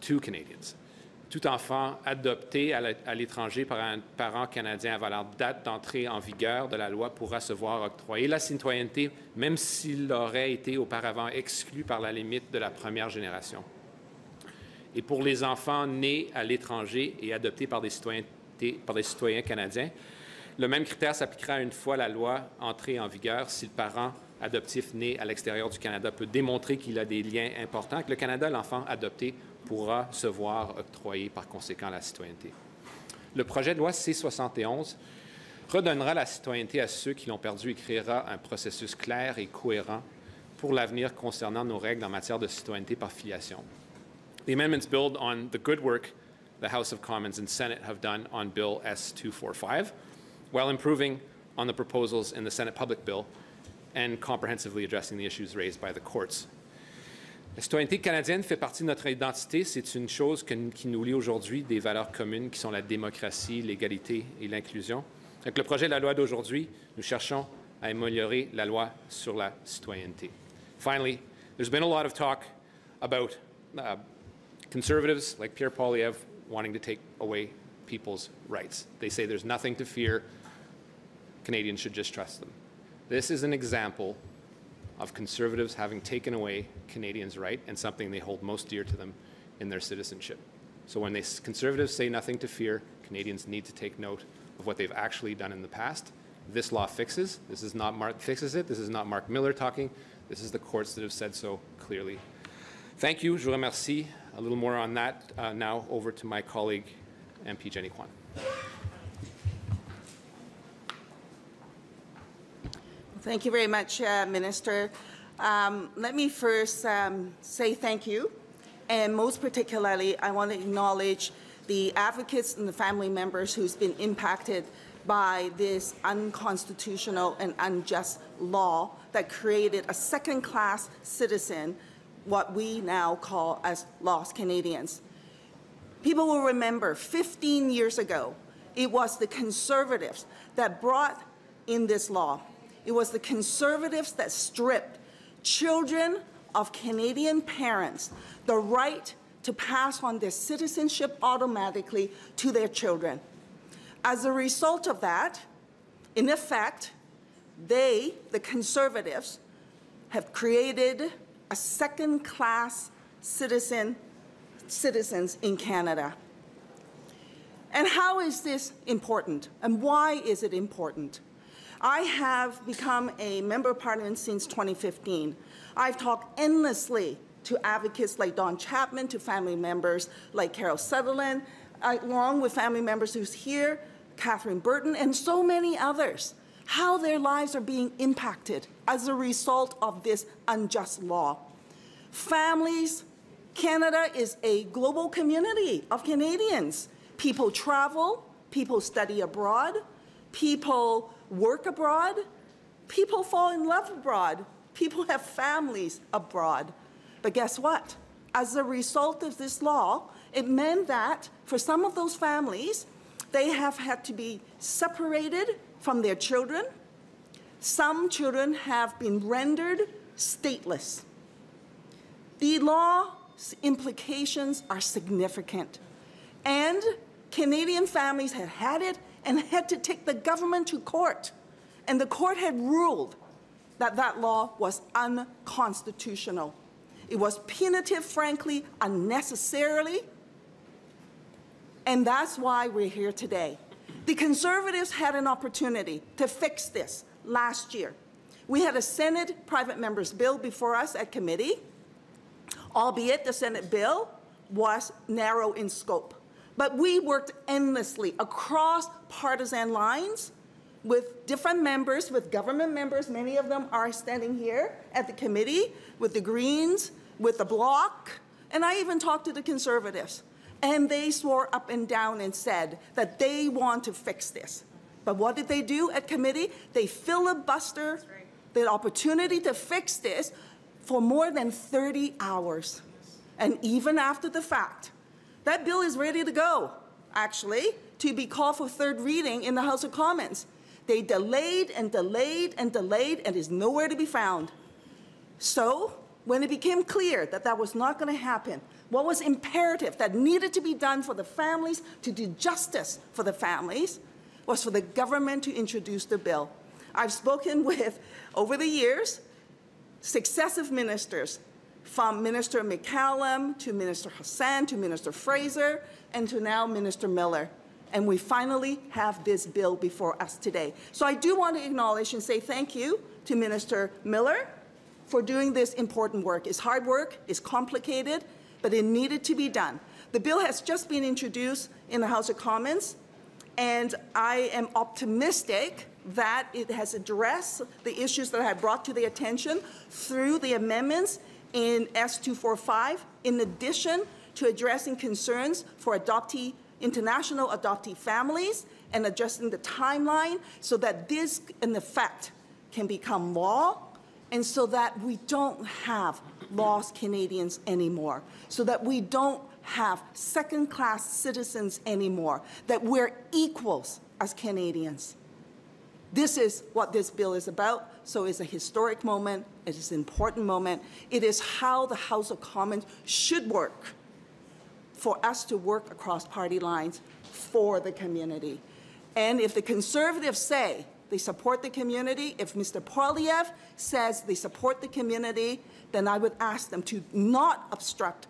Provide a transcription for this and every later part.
to Canadians. Tout enfant adopté à l'étranger par un parent canadien avant la date d'entrée en vigueur de la loi pourra se voir octroyer la citoyenneté, même s'il aurait été auparavant exclu par la limite de la première génération. Et pour les enfants nés à l'étranger et adoptés par des citoyens canadiens, le même critère s'appliquera une fois la loi entrée en vigueur si le parent adoptif né à l'extérieur du Canada peut démontrer qu'il a des liens importants avec le Canada. L'enfant adopté pourra se voir octroyer par conséquent la citoyenneté. Le projet de loi C-71 redonnera la citoyenneté à ceux qui l'ont perdue et créera un processus clair et cohérent pour l'avenir concernant nos règles en matière de citoyenneté par filiation. The amendments build on the good work the House of Commons and Senate have done on Bill S-245, while improving on the proposals in the Senate Public Bill and comprehensively addressing the issues raised by the courts. La citoyenneté canadienne fait partie de notre identité. C'est une chose qui nous lie aujourd'hui des valeurs communes qui sont la démocratie, l'égalité et l'inclusion. Avec le projet de la loi d'aujourd'hui, nous cherchons à améliorer la loi sur la citoyenneté. Finally, there's been a lot of talk about conservatives like Pierre Poilievre wanting to take away people's rights. They say there's nothing to fear. Canadians should just trust them. This is an example of conservatives having taken away Canadians' right and something they hold most dear to them in their citizenship. So when conservatives say nothing to fear, Canadians need to take note of what they've actually done in the past. This law fixes. This is not fixes it. This is not Mark Miller talking. This is the courts that have said so clearly. Thank you. Je vous remercie. A little more on that now. Over to my colleague, MP Jenny Kwan. Thank you very much, Minister. Let me first say thank you, and most particularly, I want to acknowledge the advocates and the family members who's been impacted by this unconstitutional and unjust law that created a second-class citizen, what we now call as lost Canadians. People will remember 15 years ago, it was the Conservatives that brought in this law. It was the Conservatives that stripped children of Canadian parents the right to pass on their citizenship automatically to their children. As a result of that, in effect, the Conservatives, have created a second-class citizens in Canada. And how is this important? And why is it important? I have become a member of parliament since 2015. I've talked endlessly to advocates like Don Chapman, to family members like Carol Sutherland, along with family members who's here, Catherine Burton, and so many others, how their lives are being impacted as a result of this unjust law. Families, Canada is a global community of Canadians. People travel, people study abroad, people work abroad, people fall in love abroad, people have families abroad. But guess what? As a result of this law, it meant that for some of those families, they have had to be separated from their children. Some children have been rendered stateless. The law's implications are significant. And Canadian families had had it and had to take the government to court. And the court had ruled that that law was unconstitutional. It was punitive, frankly, unnecessarily. And that's why we're here today. The Conservatives had an opportunity to fix this last year. We had a Senate private member's bill before us at committee, albeit the Senate bill was narrow in scope. But we worked endlessly across partisan lines with different members, with government members. Many of them are standing here at the committee, with the Greens, with the Bloc, and I even talked to the Conservatives. And they swore up and down and said that they want to fix this. But what did they do at committee? They filibustered the opportunity to fix this for more than 30 hours. And even after the fact, that bill is ready to go, actually, to be called for third reading in the House of Commons. They delayed and delayed and delayed and is nowhere to be found. So when it became clear that that was not going to happen, what was imperative that needed to be done for the families, to do justice for the families, was for the government to introduce the bill. I've spoken with, over the years, successive ministers, from Minister McCallum to Minister Hassan to Minister Fraser and to now Minister Miller. And we finally have this bill before us today. So I do want to acknowledge and say thank you to Minister Miller for doing this important work. It's hard work, it's complicated, but it needed to be done. The bill has just been introduced in the House of Commons, and I am optimistic that it has addressed the issues that I have brought to the attention through the amendments in S245, in addition to addressing concerns for international adoptee families and adjusting the timeline so that this, in effect, can become law, and so that we don't have lost Canadians anymore, so that we don't have second-class citizens anymore, that we're equals as Canadians. This is what this bill is about, so it's a historic moment, it is an important moment. It is how the House of Commons should work for us to work across party lines for the community. And if the Conservatives say they support the community, if Mr. Poilievre says they support the community, then I would ask them to not obstruct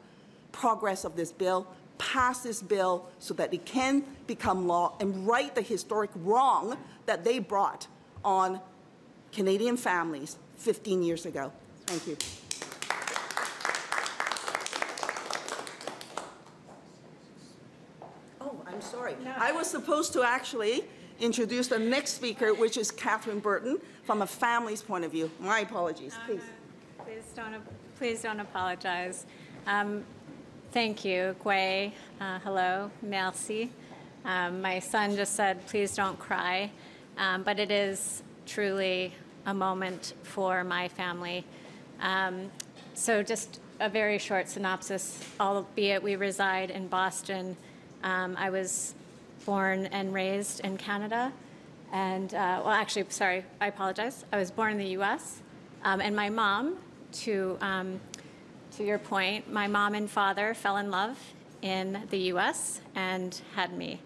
progress of this bill, pass this bill so that it can become law and right the historic wrong that they brought on Canadian families 15 years ago. Thank you. Oh, I'm sorry. No. I was supposed to actually introduce the next speaker, which is Catherine Burton, from a family's point of view. My apologies, please. Please don't apologize. Thank you, Gui. Hello, merci. My son just said, please don't cry. But it is truly a moment for my family. So just a very short synopsis, albeit we reside in Boston. I was born and raised in Canada. And, well, actually, sorry, I apologize. I was born in the U.S. And my mom, to your point, my mom and father fell in love in the U.S. and had me.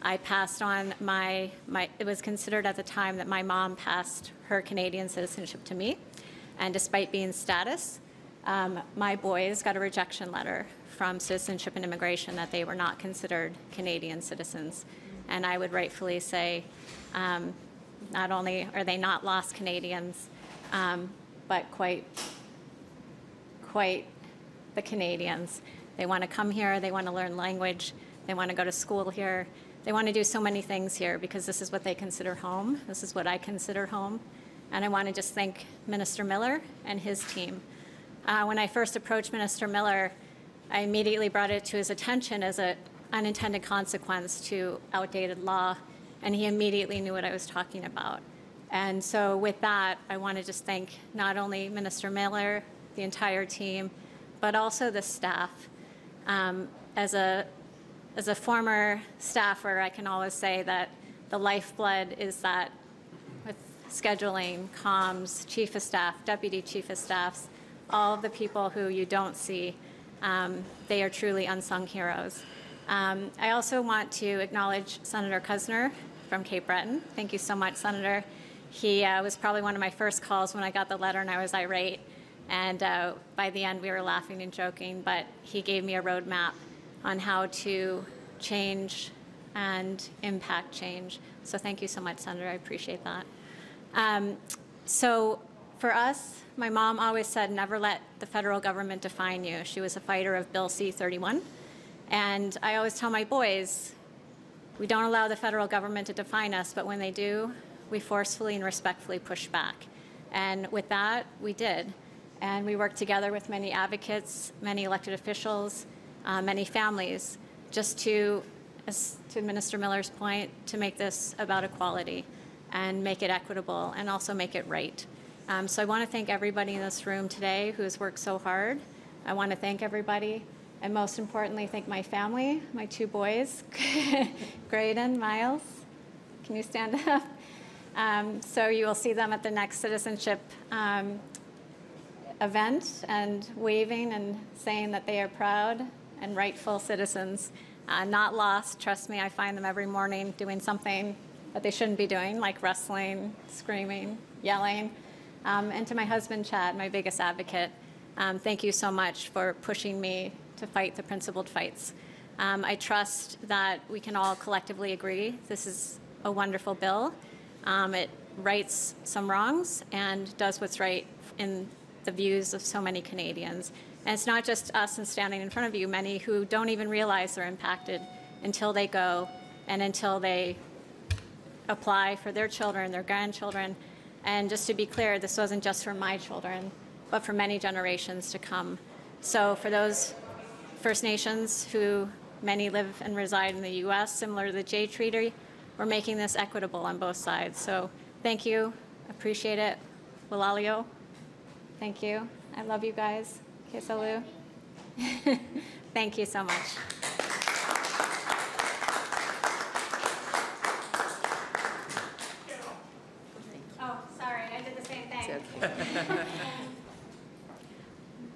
I passed on it was considered at the time that my mom passed her Canadian citizenship to me. And despite being status, my boys got a rejection letter from Citizenship and Immigration that they were not considered Canadian citizens. And I would rightfully say, not only are they not lost Canadians, but quite the Canadians. They want to come here, they want to learn language, they want to go to school here, they want to do so many things here because this is what they consider home, this is what I consider home. And I want to just thank Minister Miller and his team. When I first approached Minister Miller, I immediately brought it to his attention as an unintended consequence to outdated law, and he immediately knew what I was talking about. And so with that, I want to just thank not only Minister Miller, the entire team, but also the staff. As a former staffer, I can always say that the lifeblood is that with scheduling, comms, chief of staff, deputy chief of staffs, all of the people who you don't see, they are truly unsung heroes. I also want to acknowledge Senator Kusner from Cape Breton. Thank you so much, Senator. He was probably one of my first calls when I got the letter and I was irate. And by the end, we were laughing and joking, but he gave me a roadmap on how to change and impact change. So thank you so much, Senator. I appreciate that. So for us, my mom always said, never let the federal government define you. She was a fighter of Bill C-31. And I always tell my boys, we don't allow the federal government to define us, but when they do, we forcefully and respectfully push back. And with that, we did. And we worked together with many advocates, many elected officials, many families, just to Minister Miller's point, to make this about equality and make it equitable and also make it right. So I want to thank everybody in this room today who has worked so hard. I want to thank everybody, and most importantly, thank my family, my two boys, Graydon, Miles. Can you stand up? So you will see them at the next citizenship event and waving and saying that they are proud and rightful citizens. Not lost. Trust me, I find them every morning doing something that they shouldn't be doing, like wrestling, screaming, yelling. And to my husband, Chad, my biggest advocate, thank you so much for pushing me to fight the principled fights. I trust that we can all collectively agree this is a wonderful bill. It rights some wrongs and does what's right in the views of so many Canadians. And it's not just us and standing in front of you, many who don't even realize they're impacted until they go and until they apply for their children, their grandchildren. And just to be clear, this wasn't just for my children, but for many generations to come. So for those First Nations who many live and reside in the U.S., similar to the Jay Treaty, we're making this equitable on both sides. So thank you, appreciate it. Walalio, thank you. I love you guys. Kesalu. Thank you so much. Oh, sorry, I did the same thing.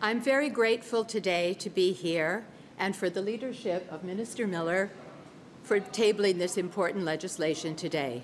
I'm very grateful today to be here and for the leadership of Minister Miller for tabling this important legislation today.